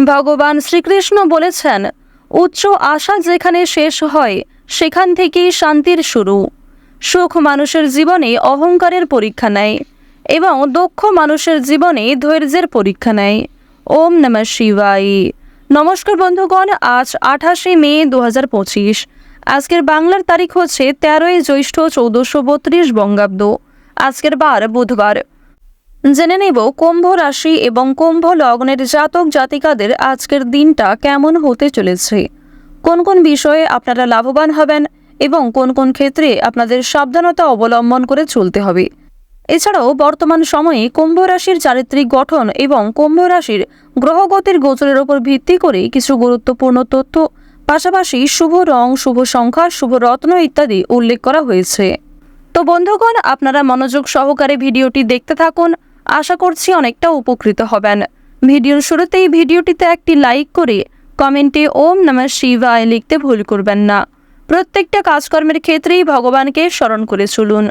ভগবান শ্রীকৃষ্ণ বলেছেন, উচ্চ আশা যেখানে শেষ হয় সেখান থেকেই শান্তির শুরু। সুখ মানুষের জীবনে অহংকারের পরীক্ষা নেয় এবং দক্ষ মানুষের জীবনে ধৈর্যের পরীক্ষা নেয়। ওম নমঃ শিবায়। নমস্কার বন্ধুগণ, আজ 28 মে 2025। আজকের বাংলার তারিখ হচ্ছে 13ই জ্যৈষ্ঠ 1432 বঙ্গাব্দ। আজকের বার বুধবার। জেনে নেব কুম্ভ রাশি এবং কুম্ভ লগ্নের জাতক জাতিকাদের আজকের দিনটা কেমন হতে চলেছে, কোন কোন বিষয়ে আপনারা লাভবান হবেন এবং কোন কোন ক্ষেত্রে আপনাদের সাবধানতা অবলম্বন করে চলতে হবে। এছাড়াও বর্তমান সময়ে কুম্ভ রাশির চারিত্রিক গঠন এবং কুম্ভ রাশির গ্রহগতির গোচরের উপর ভিত্তি করে কিছু গুরুত্বপূর্ণ তথ্য, পাশাপাশি শুভ রং, শুভ সংখ্যা, শুভ রত্ন ইত্যাদি উল্লেখ করা হয়েছে। তো বন্ধুগণ, আপনারা মনোযোগ সহকারে ভিডিওটি দেখতে থাকুন। আশা করছি অনেকটা উপকৃত হবেন। ভিডিওর শুরুতেই ভিডিওটিতে একটি লাইক করে কমেন্টে ওম নমঃ শিবায় লিখতে ভুল করবেন না। প্রত্যেকটা কাজকর্মের ক্ষেত্রেই ভগবানকে স্মরণ করে চলুন।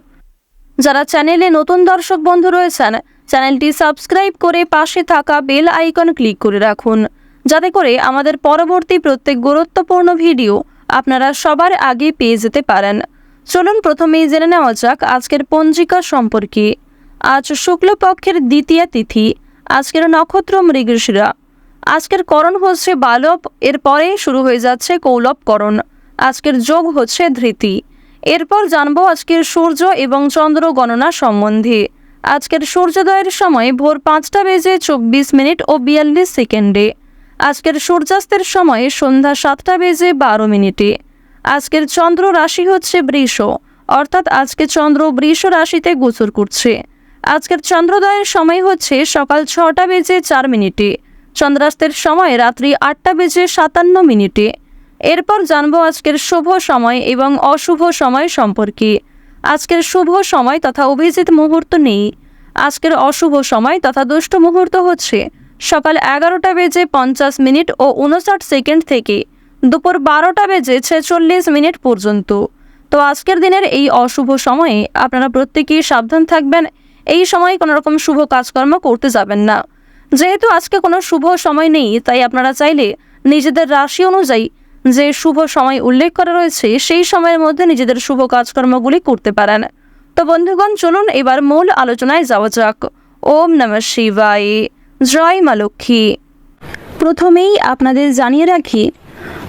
যারা চ্যানেলে নতুন দর্শক বন্ধু রয়েছেন, চ্যানেলটি সাবস্ক্রাইব করে পাশে থাকা বেল আইকন ক্লিক করে রাখুন, যাতে করে আমাদের পরবর্তী প্রত্যেক গুরুত্বপূর্ণ ভিডিও আপনারা সবার আগে পেয়ে যেতে পারেন। চলুন প্রথমেই জেনে নেওয়া যাক আজকের পঞ্জিকা সম্পর্কে। আজ শুক্লপক্ষের দ্বিতীয়া তিথি। আজকের নক্ষত্র মৃগশিরা। আজকের করণ হচ্ছে বালব, এরপরে শুরু হয়ে যাচ্ছে কৌলবকরণ। আজকের যোগ হচ্ছে ধৃতি। এরপর জানবো আজকের সূর্য এবং চন্দ্র গণনা সম্বন্ধে। আজকের সূর্যোদয়ের সময় ভোর 5:24 ও 42 সেকেন্ডে। আজকের সূর্যাস্তের সময় সন্ধ্যা 7:12। আজকের চন্দ্র রাশি হচ্ছে বৃষ, অর্থাৎ আজকে চন্দ্র বৃষ রাশিতে গোচর করছে। আজকের চন্দ্রোদয়ের সময় হচ্ছে সকাল 6:04। চন্দ্রাস্তের সময় রাত্রি 8:57। এরপর জানবো আজকের শুভ সময় এবং অশুভ সময় সম্পর্কে। আজকের শুভ সময় তথা অভিজিৎ মুহূর্ত নেই। আজকের অশুভ সময় তথা দুষ্ট মুহূর্ত হচ্ছে সকাল 11:50 ও 59 সেকেন্ড থেকে দুপুর 12:46 পর্যন্ত। তো আজকের দিনের এই অশুভ সময়ে আপনারা প্রত্যেকেই সাবধান থাকবেন। এই সময় কোনো রকম শুভ কাজকর্ম করতে যাবেন না। যেহেতু আজকে কোনো শুভ সময় নেই, তাই আপনারা চাইলে নিজেদের রাশি অনুযায়ী যে শুভ সময় উল্লেখ করা রয়েছে সেই সময়ের মধ্যে নিজেদের শুভ কাজকর্মগুলি করতে পারেন। তো বন্ধুগণ, চলুন এবার মূল আলোচনায় যাওয়া যাক। ওম নমঃ শিবায়। জয় মা লক্ষ্মী। প্রথমেই আপনাদের জানিয়ে রাখি,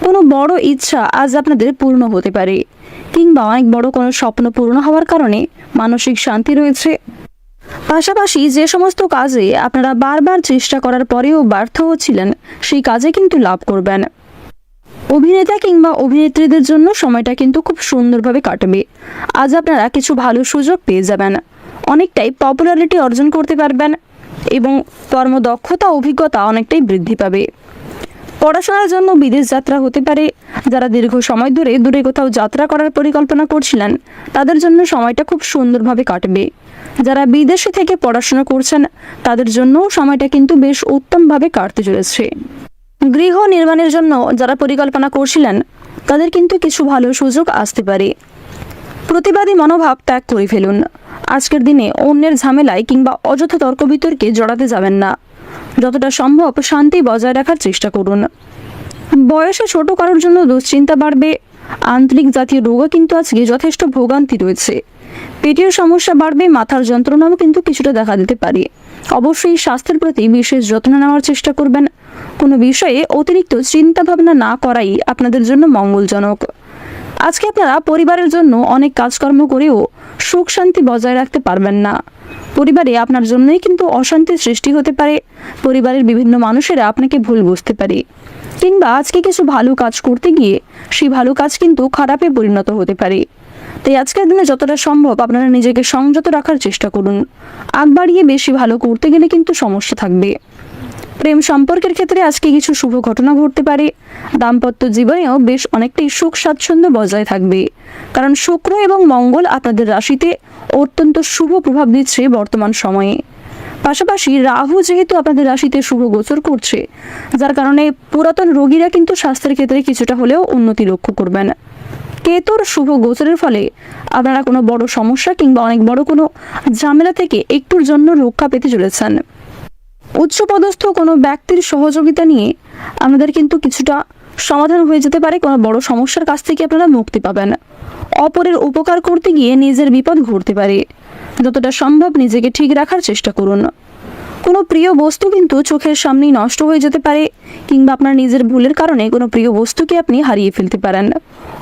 কোনো বড় ইচ্ছা আজ আপনাদের পূর্ণ হতে পারে, কিংবা অনেক বড় কোনো স্বপ্ন পূর্ণ হওয়ার কারণে মানসিক শান্তি রয়েছে। পাশাপাশি যে সমস্ত কাজে আপনারা বারবার চেষ্টা করার পরেও ব্যর্থ হচ্ছিলেন, সেই কাজে কিন্তু লাভ করবেন। অভিনেতা কিংবা অভিনেত্রীদের জন্য সময়টা কিন্তু খুব সুন্দরভাবে কাটবে। আজ আপনারা কিছু ভালো সুযোগ পেয়ে যাবেন, অনেকটাই পপুলারিটি অর্জন করতে পারবেন এবং কর্মদক্ষতা অভিজ্ঞতা অনেকটাই বৃদ্ধি পাবে। পড়াশোনার জন্য বিদেশ যাত্রা হতে পারে। যারা দীর্ঘ সময় ধরে দূরে কোথাও যাত্রা করার পরিকল্পনা করছিলেন, তাদের জন্য সময়টা খুব সুন্দরভাবে কাটবে। যারা বিদেশে থেকে পড়াশোনা করছেন, তাদের জন্য সময়টা কিন্তু বেশ উত্তমভাবে কাটতে চলেছে। গৃহ নির্মাণের জন্য যারা পরিকল্পনা করছিলেন, তাদের কিন্তু কিছু ভালো সুযোগ আসতে পারে। প্রতিবাদী মনোভাব ত্যাগ করে ফেলুন। আজকের দিনে অন্যের ঝামেলায় কিংবা অযথা তর্ক বিতর্কে জড়াতে যাবেন না। যতটা সম্ভব শান্তি বজায় রাখার চেষ্টা করুন। বয়সে ছোট কারোর জন্য দুশ্চিন্তা বাড়বে। আন্তরিক জাতীয় রোগও কিন্তু আজকে যথেষ্ট ভোগান্তি রয়েছে। পেটের সমস্যা বাড়বে, মাথার যন্ত্রণাও কিন্তু কিছুটা দেখা দিতে পারে। অবশ্যই স্বাস্থ্যের প্রতি বিশেষ যত্ন নেওয়ার চেষ্টা করবেন। কোনো বিষয়ে অতিরিক্ত চিন্তা ভাবনা না করাই আপনাদের জন্য মঙ্গলজনক। আজকে আপনারা পরিবারের জন্য অনেক কাজকর্ম করেও সুখ শান্তি বজায় রাখতে পারবেন না। পরিবারে আপনার জন্যই কিন্তু অশান্তির সৃষ্টি হতে পারে। পরিবারের বিভিন্ন মানুষেরা আপনাকে ভুল বুঝতে পারে, কিংবা আজকে কিছু ভালো কাজ করতে গিয়ে সেই ভালো কাজ কিন্তু খারাপে পরিণত হতে পারে। তাই আজকের দিনে যতটা সম্ভব আপনারা নিজেকে সংযত রাখার চেষ্টা করুন। আগ বাড়িয়ে বেশি ভালো করতে গেলে কিন্তু সমস্যা থাকবে। প্রেম সম্পর্কের ক্ষেত্রে আজকে কিছু শুভ ঘটনা ঘটতে পারে। দাম্পত্য জীবনেও বেশ অনেকটাই সুখ স্বাচ্ছন্দ্য বজায় থাকবে, কারণ শুক্র এবং মঙ্গল আপনাদের রাশিতে অত্যন্ত শুভ প্রভাব দিচ্ছে বর্তমান সময়ে। পাশাপাশি রাহু যেহেতু আপনাদের রাশিতে শুভ গোচর করছে, যার কারণে পুরাতন রোগীরা কিন্তু স্বাস্থ্যের ক্ষেত্রে কিছুটা হলেও উন্নতি লক্ষ্য করবেন। কেতুর শুভ গোচরের ফলে আপনারা কোনো বড় সমস্যা কিংবা অনেক বড় কোনো ঝামেলা থেকে একটুর জন্য রক্ষা পেতে চলেছেন। উচ্চপদস্থ কোনো ব্যক্তির সহযোগিতা নিয়ে আপনাদের কিন্তু কিছুটা সমাধান হয়ে যেতে পারে। কোনো বড় সমস্যার কাছ থেকে আপনারা মুক্তি পাবেন। অপরের উপকার করতে গিয়ে নিজের বিপদ ঘটতে পারে। যতটা সম্ভব নিজেকে ঠিক রাখার চেষ্টা করুন। কোনো প্রিয় বস্তু কিন্তু চোখের সামনেই নষ্ট হয়ে যেতে পারে, কিংবা আপনার নিজের ভুলের কারণে কোনো প্রিয় বস্তুকে আপনি হারিয়ে ফেলতে পারেন।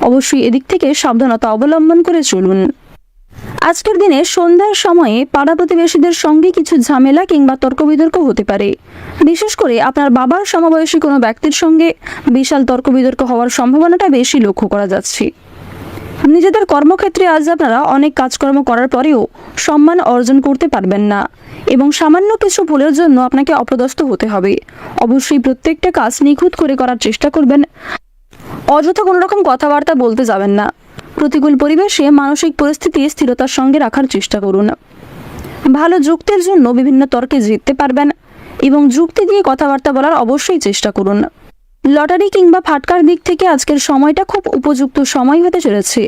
অবশ্যই এদিক থেকে সাবধানতা অবলম্বন করে চলুন। আজকের দিনে সন্ধ্যার সময়ে পাড়া প্রতিবেশীদের সঙ্গে কিছু ঝামেলা কিংবা তর্ক বিতর্ক হতে পারে। বিশেষ করে আপনার বাবার সমবয়সী কোনো ব্যক্তির সঙ্গে বিশাল তর্ক বিতর্ক হওয়ার সম্ভাবনাটা বেশি লক্ষ্য করা যাচ্ছে। নিজেদের কর্মক্ষেত্রে আজ আপনারা অনেক কাজকর্ম করার পরেও সম্মান অর্জন করতে পারবেন না, এবং সামান্য কিছু ভুলের জন্য আপনাকে অপদস্থ হতে হবে। অবশ্যই প্রত্যেকটা কাজ নিখুঁত করে করার চেষ্টা করবেন। অযথা কোনো রকম কথাবার্তা বলতে যাবেন না। প্রতিকূল পরিবেশে মানসিক পরিস্থিতি স্থিরতার সঙ্গে রাখার চেষ্টা করুন। ভালো যুক্তির জন্য বিভিন্ন তর্কে জিততে পারবেন, এবং যুক্তি দিয়ে কথাবার্তা বলার অবশ্যই চেষ্টা করুন। লটারি কিংবা ফাটকার দিক থেকে আজকের সময়টা খুব উপযুক্ত সময় হতে চলেছে।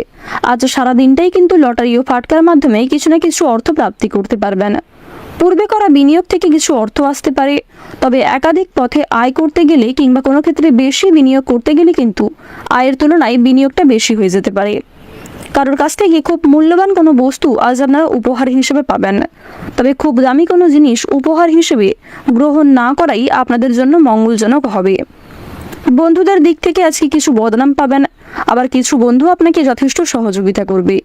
আজ সারা দিনটাই কিন্তু লটারি ও ফাটকার মাধ্যমে কিছু না কিছু অর্থ প্রাপ্তি করতে পারবেন। পূর্বে করা বিনিয়োগ থেকে কিছু অর্থ আসতে পারে, তবে একাধিক পথে আয় করতে গেলে কিংবা কোনো ক্ষেত্রে বেশি বিনিয়োগ করতে গেলে কিন্তু আয়ের তুলনায় বিনিয়োগটা বেশি হয়ে যেতে পারে। কারোর কাছ থেকে খুব মূল্যবান কোনো বস্তু আজ আপনারা উপহার হিসেবে পাবেন, তবে খুব দামি কোনো জিনিস উপহার হিসেবে গ্রহণ না করাই আপনাদের জন্য মঙ্গলজনক হবে। বন্ধুদের দিক থেকে আজকে কিছু বদনাম পাবেন, আবার কিছু বন্ধু আপনাকে যথেষ্ট সহযোগিতা করবে।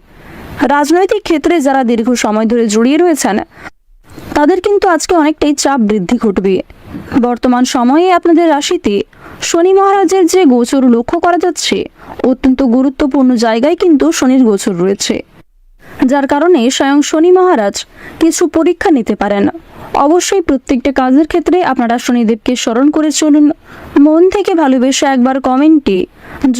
রাজনৈতিক ক্ষেত্রে যারা দীর্ঘ সময় ধরে জড়িয়ে রয়েছেন তাদের কিন্তু আজকে অনেকটাই চাপ বৃদ্ধি ঘটবে। বর্তমান সময়ে আপনাদের রাশিতে শনি মহারাজের যে গোচর লক্ষ্য করা যাচ্ছে, অত্যন্ত গুরুত্বপূর্ণ জায়গায় কিন্তু শনির গোচর রয়েছে, যার কারণে স্বয়ং শনি মহারাজ কিছু পরীক্ষা নিতে পারেন। অবশ্যই প্রত্যেকটা কাজের ক্ষেত্রে আপনারা শনিদেবকে স্মরণ করে চলুন। মন থেকে ভালোবেসে একবার কমেন্টে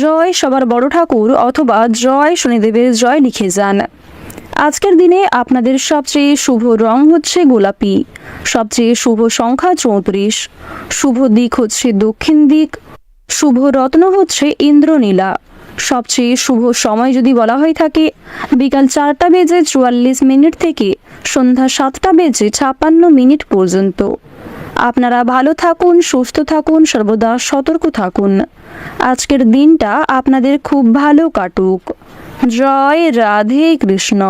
জয় সবার বড় ঠাকুর অথবা জয় শনিদেবের জয় লিখে যান। আজকের দিনে আপনাদের সবচেয়ে শুভ রং হচ্ছে গোলাপি, সবচেয়ে শুভ সংখ্যা 34, শুভ দিক হচ্ছে দক্ষিণ দিক, শুভ রত্ন হচ্ছে ইন্দ্রনীলা। সবচেয়ে শুভ সময় যদি বলা হয়ে থাকে বিকাল 4:44 থেকে সন্ধ্যা 7:56 পর্যন্ত। আপনারা ভালো থাকুন, সুস্থ থাকুন, সর্বদা সতর্ক থাকুন। আজকের দিনটা আপনাদের খুব ভালো কাটুক। জয় রাধে কৃষ্ণ।